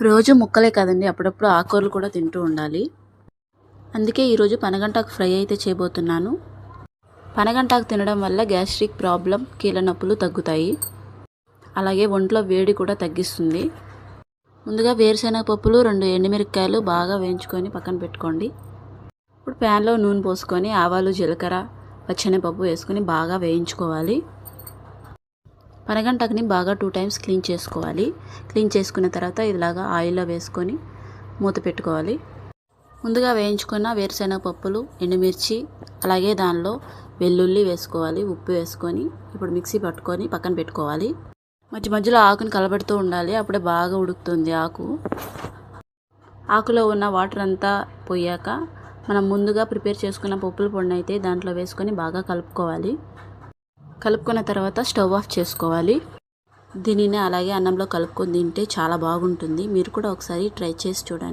రోజు ముక్కలే కదండి, అప్పుడప్పుడు ఆకుకూరలు కూడా తింటూ ఉండాలి. అందుకే ఈరోజు పనగంటాకు ఫ్రై అయితే చేయబోతున్నాను. పనగంటాకు తినడం వల్ల గ్యాస్ట్రిక్ ప్రాబ్లం, కీళ్ళ నొప్పులు తగ్గుతాయి. అలాగే ఒంట్లో వేడి కూడా తగ్గిస్తుంది. ముందుగా వేరుశనగ పప్పులు, 2 ఎండుమిరపకాయలు బాగా వేయించుకొని పక్కన పెట్టుకోండి. ఇప్పుడు ప్యాన్లో నూనె పోసుకొని ఆవాలు, జీలకర్ర, పచ్చెనగపప్పు వేసుకొని బాగా వేయించుకోవాలి. పనగంటాకుని బాగా 2 టైమ్స్ క్లీన్ చేసుకోవాలి. క్లీన్ చేసుకున్న తర్వాత ఇలాగా ఆయిల్లో వేసుకొని మూత పెట్టుకోవాలి. ముందుగా వేయించుకున్న వేరుశనగ పప్పులు, ఎండుమిర్చి, అలాగే దానిలో వెల్లుల్లి వేసుకోవాలి. ఉప్పు వేసుకొని ఇప్పుడు మిక్సీ పట్టుకొని పక్కన పెట్టుకోవాలి. మధ్య మధ్యలో ఆకుని కలబెడుతూ ఉండాలి, అప్పుడే బాగా ఉడుకుతుంది. ఆకులో ఉన్న వాటర్ అంతా పోయాక మనం ముందుగా ప్రిపేర్ చేసుకున్న పప్పుల పొడిని అయితే దాంట్లో వేసుకొని బాగా కలుపుకోవాలి. కలుపుకున్న తర్వాత స్టవ్ ఆఫ్ చేసుకోవాలి. దీనిని అలాగే అన్నంలో కలుపుకొని తింటే చాలా బాగుంటుంది. మీరు కూడా ఒకసారి ట్రై చేసి చూడండి.